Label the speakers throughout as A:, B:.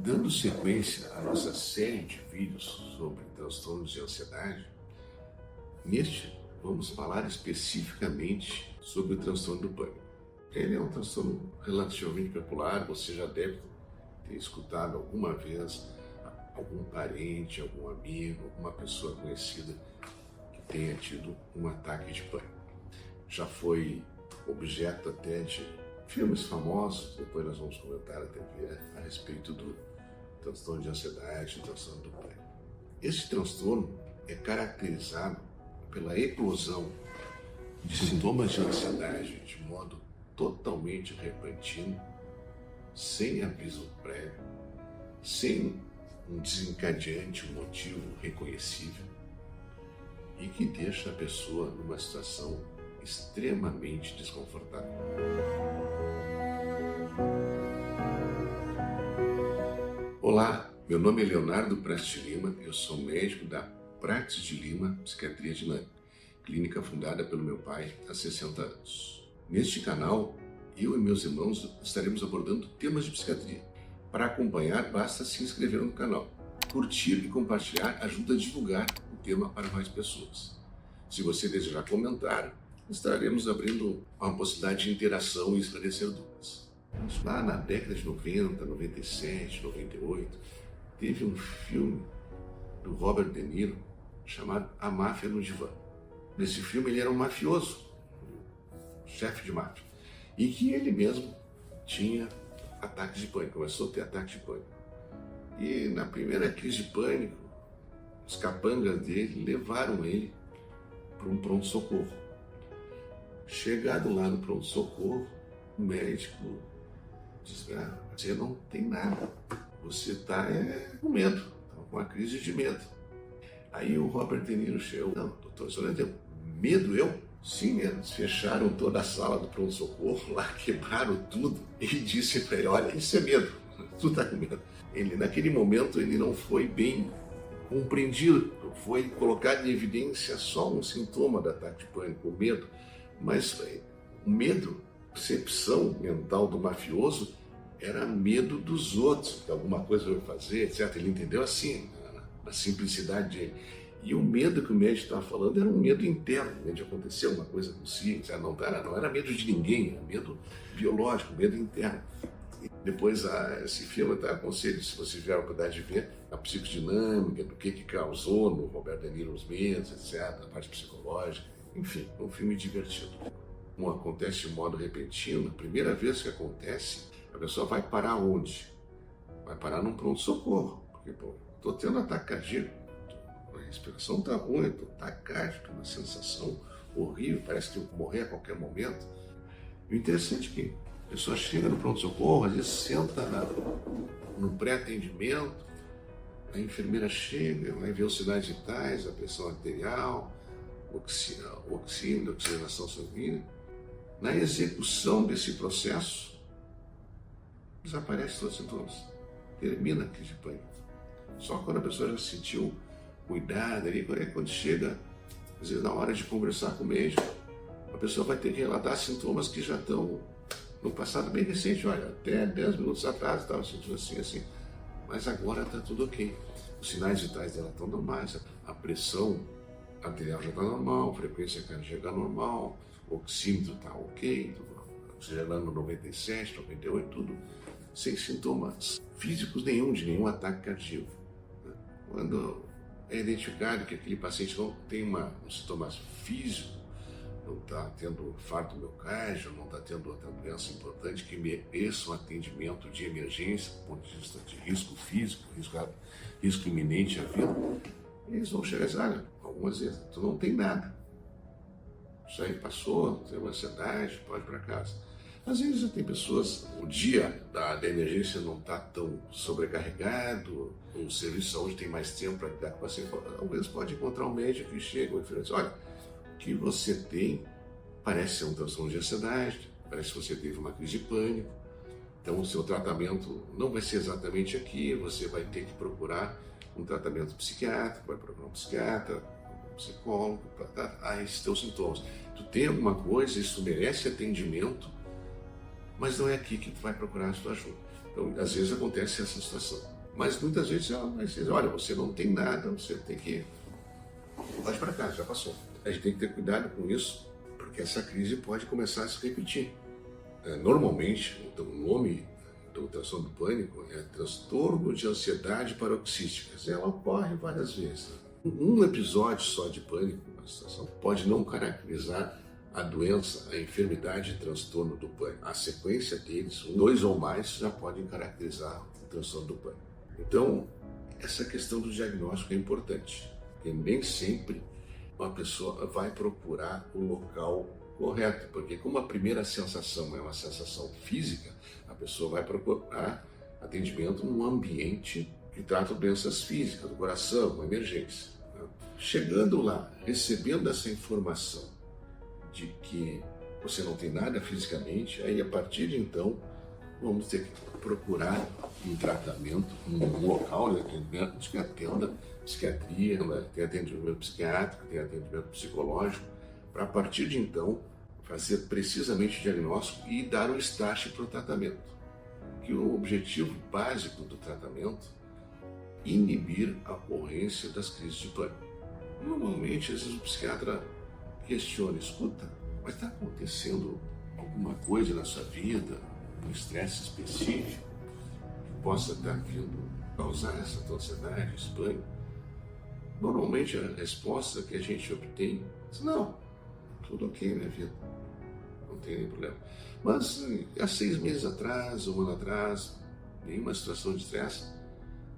A: Dando sequência à nossa série de vídeos sobre transtornos de ansiedade, neste vamos falar especificamente sobre o transtorno do pânico. Ele é um transtorno relativamente popular, você já deve ter escutado alguma vez algum parente, algum amigo, alguma pessoa conhecida que tenha tido um ataque de pânico. Já foi objeto até de filmes famosos, depois nós vamos comentar até a respeito do transtorno de ansiedade, transtorno do pânico. Esse transtorno é caracterizado pela eclosão de sintomas de ansiedade de modo totalmente repentino, sem aviso prévio, sem um desencadeante, um motivo reconhecível, e que deixa a pessoa numa situação extremamente desconfortável. Olá, meu nome é Leonardo Prestes de Lima, eu sou médico da Praxis de Lima Psiquiatria Dinâmica, clínica fundada pelo meu pai há 60 anos. Neste canal, eu e meus irmãos estaremos abordando temas de psiquiatria. Para acompanhar, basta se inscrever no canal. Curtir e compartilhar ajuda a divulgar o tema para mais pessoas. Se você desejar comentar, estaremos abrindo uma possibilidade de interação e esclarecer dúvidas. Lá na década de 90, 97, 98, teve um filme do Robert De Niro chamado A Máfia no Divã. Nesse filme ele era um mafioso, chefe de máfia, e que ele mesmo tinha ataques de pânico, começou a ter ataques de pânico. E na primeira crise de pânico, os capangas dele levaram ele para um pronto-socorro. Chegado lá no pronto-socorro, o médico disse: você não tem nada, você está com medo, está com uma crise de medo. Aí o Robert De Niro chegou: não, doutor, o senhor entendeu? Medo eu? Sim, eles fecharam toda a sala do pronto-socorro, lá quebraram tudo, e disse para ele: olha, isso é medo, tu está com medo. Ele, naquele momento, ele não foi bem compreendido, foi colocado em evidência só um sintoma do ataque de pânico, o medo, mas o medo, percepção mental do mafioso, era medo dos outros, que alguma coisa vai fazer, etc. Ele entendeu assim, na simplicidade dele. E o medo que o médico estava falando era um medo interno, medo de acontecer uma coisa com si, não era medo de ninguém, era medo biológico, medo interno. E depois, esse filme, eu aconselho, se você tiver a oportunidade de ver, a psicodinâmica, do que causou no Robert De Niro os medos, etc., a parte psicológica, enfim, é um filme divertido. Como acontece de modo repentino, a primeira vez que acontece, a pessoa vai parar onde? Vai parar num pronto-socorro, porque, estou tendo ataque cardíaco, a respiração está ruim, estou taquícardico, uma sensação horrível, parece que eu vou morrer a qualquer momento. E o interessante é que a pessoa chega no pronto-socorro, às vezes senta no pré-atendimento, a enfermeira chega, vai ver os sinais vitais, a pressão arterial, o oxímetro, a oxigenação sanguínea. Na execução desse processo, desaparece todos os sintomas, termina a crise de pânico. Só quando a pessoa já sentiu cuidado ali, quando chega, às vezes na hora de conversar com o médico, a pessoa vai ter que relatar sintomas que já estão no passado bem recente. Olha, até 10 minutos atrás estava sentindo assim, mas agora está tudo ok. Os sinais vitais dela estão normais, a pressão arterial já está normal, a frequência cardíaca normal, o oxímetro está ok, oxigenando 97, 98, tudo sem sintomas físicos nenhum, de nenhum ataque cardíaco. Quando é identificado que aquele paciente não tem um sintoma físico, não está tendo infarto miocárdio, não está tendo outra doença importante que mereça um atendimento de emergência, do ponto de vista de risco físico, risco iminente à vida, eles vão chegar e dizer: olha, algumas vezes, tu não tem nada. Isso aí passou, tem uma ansiedade, pode ir para casa. Às vezes tem pessoas, o dia da emergência não está tão sobrecarregado, o serviço de saúde tem mais tempo para lidar com o paciente. Talvez pode encontrar um médico que chega e diz: olha, o que você tem parece ser um transtorno de ansiedade, parece que você teve uma crise de pânico, então o seu tratamento não vai ser exatamente aqui, você vai ter que procurar um tratamento psiquiátrico, vai procurar um psiquiatra, um psicólogo, para tratar esses teus sintomas. Tu tem alguma coisa, isso merece atendimento, mas não é aqui que tu vai procurar a sua ajuda. Então, às vezes acontece essa situação. Mas muitas vezes ela vai dizer, olha, você não tem nada, você tem que... Pode para casa, já passou. A gente tem que ter cuidado com isso, porque essa crise pode começar a se repetir. Normalmente, então, o nome da transtorno do pânico é transtorno de ansiedade paroxística. Ela ocorre várias vezes. Um episódio só de pânico, uma situação, pode não caracterizar a doença, a enfermidade e transtorno do pânico. A sequência deles, dois ou mais, já podem caracterizar o transtorno do pânico. Então, essa questão do diagnóstico é importante, porque nem sempre uma pessoa vai procurar o local correto, porque como a primeira sensação é uma sensação física, a pessoa vai procurar atendimento num ambiente que trata doenças físicas, do coração, uma emergência. Chegando lá, recebendo essa informação de que você não tem nada fisicamente, aí a partir de então, vamos ter que procurar um tratamento, um local de atendimento que atenda psiquiatria, tem atendimento psiquiátrico, tem atendimento psicológico, para a partir de então fazer precisamente o diagnóstico e dar o start para o tratamento. Que o objetivo básico do tratamento é inibir a ocorrência das crises de pânico. Normalmente, às vezes o psiquiatra questiona, escuta, mas está acontecendo alguma coisa na sua vida, um estresse específico, que possa estar vindo causar essa tua ansiedade, esse pânico? Normalmente a resposta que a gente obtém é não, tudo ok na minha vida, não tem nenhum problema. Mas há 6 meses atrás, 1 ano atrás, nenhuma situação de estresse.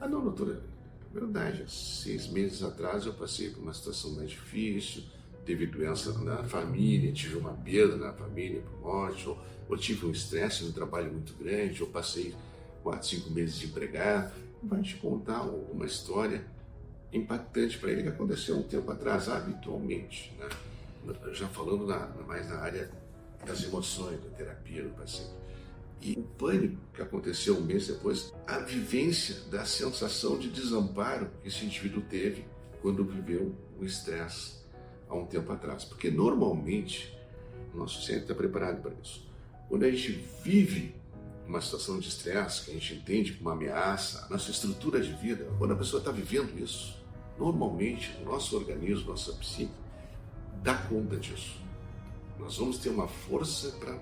A: Ah não, doutora, é verdade, há 6 meses atrás eu passei por uma situação mais difícil, teve doença na família, tive uma perda na família por morte, ou tive um estresse no trabalho muito grande, ou passei 4, 5 meses desempregado. Vai te contar uma história impactante para ele que aconteceu um tempo atrás, habitualmente, né? Já falando mais na área das emoções, da terapia do paciente. E o pânico que aconteceu 1 mês depois, a vivência da sensação de desamparo que esse indivíduo teve quando viveu o estresse há um tempo atrás. Porque normalmente o nosso cérebro está preparado para isso. Quando a gente vive uma situação de estresse que a gente entende como uma ameaça, nossa estrutura de vida, quando a pessoa está vivendo isso, normalmente o nosso organismo, nossa psique, dá conta disso. Nós vamos ter uma força para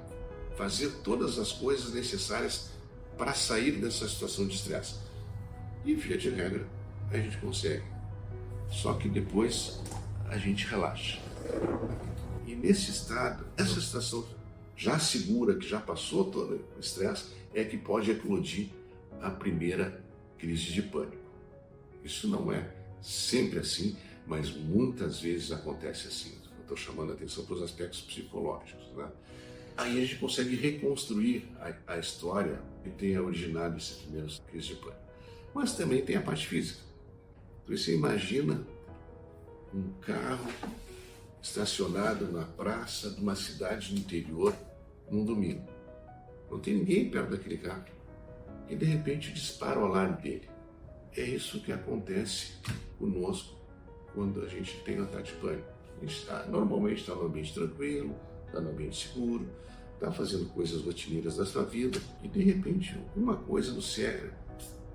A: fazer todas as coisas necessárias para sair dessa situação de estresse. E, via de regra, a gente consegue. Só que depois a gente relaxa. E nesse estado, essa situação já segura, que já passou todo o estresse, é que pode eclodir a primeira crise de pânico. Isso não é sempre assim, mas muitas vezes acontece assim. Estou chamando a atenção para os aspectos psicológicos, né? Aí a gente consegue reconstruir a história que tenha originado esses primeiros crises de pânico. Mas também tem a parte física. Então você imagina um carro estacionado na praça de uma cidade do interior num domingo. Não tem ninguém perto daquele carro. E de repente dispara o alarme dele. É isso que acontece conosco quando a gente tem um ataque de pânico. A gente normalmente está no ambiente tranquilo, está no ambiente seguro, está fazendo coisas rotineiras da sua vida e de repente alguma coisa no cérebro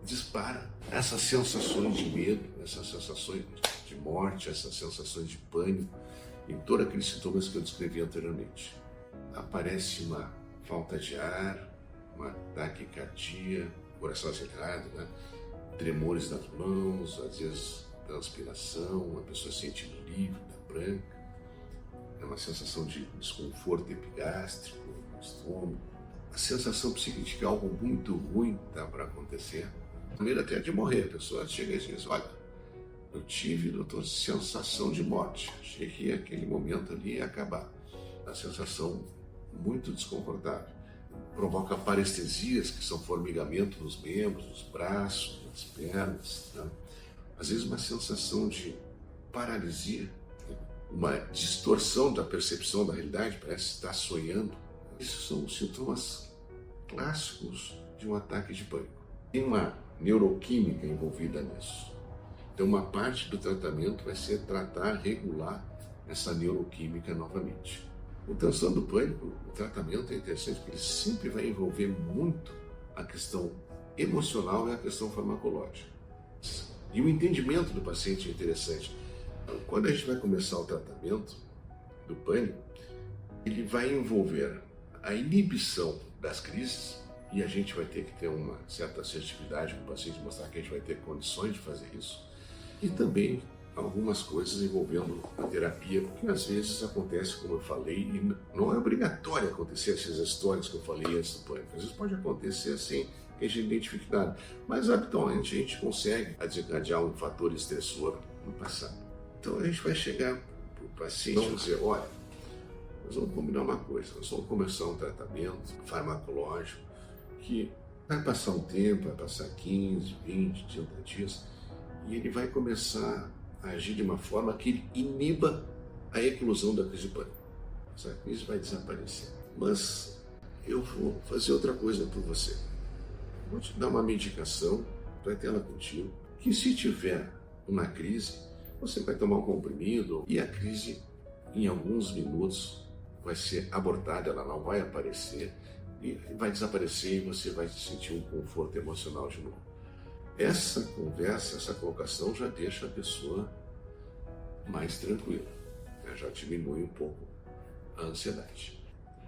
A: dispara essas sensações de medo, essas sensações de morte, essas sensações de pânico e todos aqueles sintomas que eu descrevi anteriormente. Aparece uma falta de ar, uma taquicardia, coração acelerado, né? Tremores nas mãos, às vezes transpiração, uma pessoa sentindo lívida, branca, é uma sensação de desconforto epigástrico no estômago. A sensação psíquica de que algo muito ruim está para acontecer. Primeiro até de morrer, a pessoa chega e diz, olha, eu tive, doutor, sensação de morte. Achei que aquele momento ali ia acabar. A sensação muito desconfortável. Provoca parestesias, que são formigamento nos membros, nos braços, nas pernas. Né? Às vezes uma sensação de paralisia, uma distorção da percepção da realidade, parece estar sonhando. Esses são os sintomas clássicos de um ataque de pânico. Tem uma neuroquímica envolvida nisso. Então uma parte do tratamento vai ser tratar, regular essa neuroquímica novamente. O transtorno do pânico, o tratamento é interessante porque ele sempre vai envolver muito a questão emocional e a questão farmacológica. E o entendimento do paciente é interessante. Quando a gente vai começar o tratamento do pânico, ele vai envolver a inibição das crises, e a gente vai ter que ter uma certa assertividade com o paciente, mostrar que a gente vai ter condições de fazer isso, e também algumas coisas envolvendo a terapia, porque às vezes acontece, como eu falei, e não é obrigatório acontecer essas histórias que eu falei antes do pânico. Às vezes pode acontecer assim, que a gente identifique nada, mas habitualmente a gente consegue desencadear um fator estressor no passado. Então a gente vai chegar para o paciente e dizer, olha, nós vamos combinar uma coisa, nós vamos começar um tratamento farmacológico que vai passar um tempo, vai passar 15, 20, 30 dias, e ele vai começar a agir de uma forma que ele iniba a eclosão da crise de pânico. Essa crise vai desaparecer. Mas eu vou fazer outra coisa por você. Vou te dar uma medicação, vai ter ela contigo, que se tiver uma crise, você vai tomar um comprimido e a crise, em alguns minutos, vai ser abortada, ela não vai aparecer, e vai desaparecer e você vai sentir um conforto emocional de novo. Essa conversa, essa colocação já deixa a pessoa mais tranquila, né? Já diminui um pouco a ansiedade.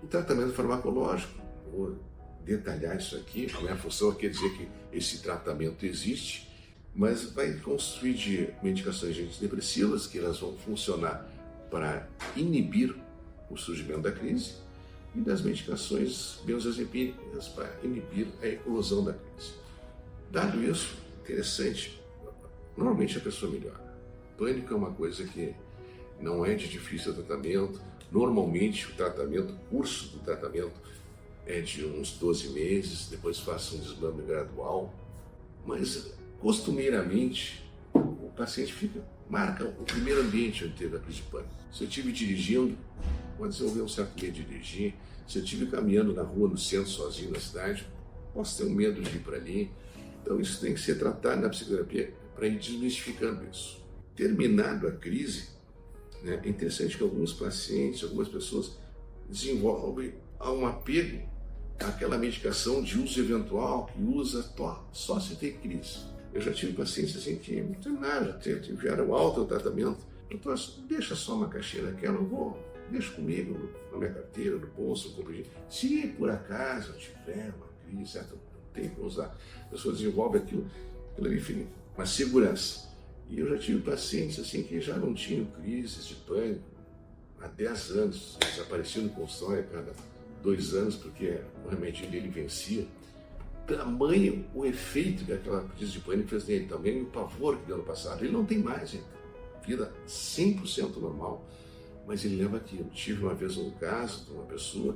A: O tratamento farmacológico, vou detalhar isso aqui, a minha função aqui é dizer que esse tratamento existe, mas vai construir de medicações antidepressivas, que elas vão funcionar para inibir o surgimento da crise, e das medicações benzodiazepínicas para inibir a eclosão da crise. Dado isso, interessante, normalmente a pessoa melhora. Pânico é uma coisa que não é de difícil tratamento. Normalmente o curso do tratamento é de uns 12 meses, depois faça um desmame gradual, mas costumeiramente o paciente marca o primeiro ambiente onde teve a crise de pânico. Se eu estive dirigindo, pode desenvolver um certo medo de dirigir. Se eu estive caminhando na rua, no centro, sozinho na cidade, posso ter um medo de ir para ali. Então isso tem que ser tratado na psicoterapia para ir desmistificando isso. Terminado a crise, né, é interessante que alguns pacientes, algumas pessoas desenvolvem um apego àquela medicação de uso eventual que usa só se tem crise. Eu já tive pacientes assim que terminaram, já tiveram alto o tratamento. Doutor, deixa só uma caixinha daquela, deixa comigo na minha carteira, no bolso, se por acaso tiver uma crise, certo? Tem que usar. A pessoa desenvolve aquilo enfim, uma segurança. E eu já tive pacientes assim que já não tinham crises de pânico há 10 anos, eles apareciam no consultório a cada 2 anos, porque o remédio dele vencia. Tamanho o efeito que aquela crise de pânico fez nele, também o pavor que deu no passado. Ele não tem mais, gente. Vida 100% normal, mas ele leva aquilo. Tive uma vez um caso de uma pessoa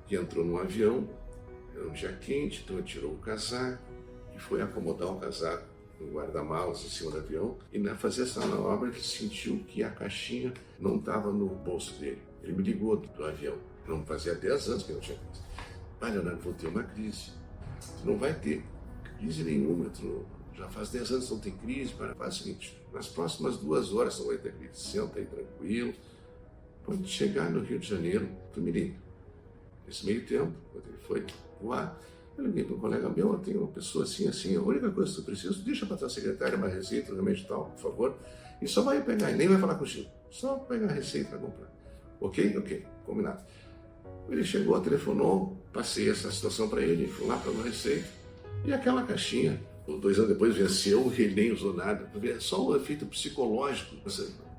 A: que entrou num avião, era um dia quente, então ele tirou o casaco e foi acomodar o casaco no guarda-malas em cima do avião, e na fazer essa manobra ele sentiu que a caixinha não estava no bolso dele. Ele me ligou do avião, não fazia 10 anos que não tinha crise. Pai, Leonardo, vou ter uma crise. Você não vai ter crise nenhuma, já faz 10 anos que não tem crise. Faz o seguinte, nas próximas 2 horas não vai ter crise, senta aí tranquilo. Quando chegar no Rio de Janeiro, tu me liga. Nesse meio tempo, quando ele foi voar, eu liguei para um colega meu, eu tenho uma pessoa assim, a única coisa que tu precisa, deixa para tua secretária uma receita, um remédio tal, por favor, e só vai pegar, e nem vai falar contigo, só pegar a receita para comprar. Ok? Ok, combinado. Ele chegou, telefonou, passei essa situação para ele, fui lá para uma receita, e aquela caixinha, 2 anos depois venceu, ele nem usou nada, é só um efeito psicológico,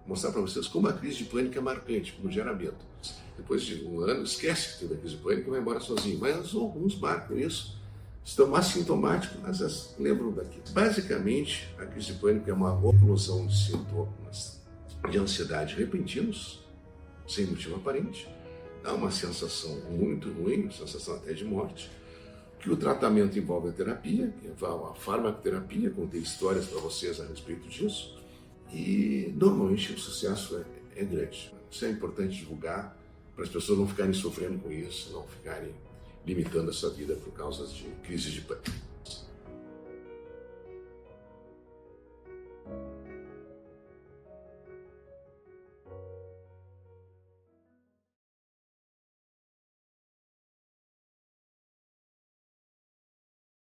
A: mostrar para vocês como a crise de pânico é marcante, como geramento. Depois de 1 ano, esquece que teve a crise de pânico e vai embora sozinho. Mas alguns marcam isso, estão assintomáticos, mas lembram daquilo. Basicamente, a crise de pânico é uma eclosão de sintomas de ansiedade repentinos, sem motivo aparente. Dá uma sensação muito ruim, sensação até de morte, que o tratamento envolve a terapia, que envolve a farmacoterapia, contei histórias para vocês a respeito disso, e normalmente o sucesso é grande. Isso é importante divulgar, para as pessoas não ficarem sofrendo com isso, não ficarem limitando a sua vida por causa de crises de pânico.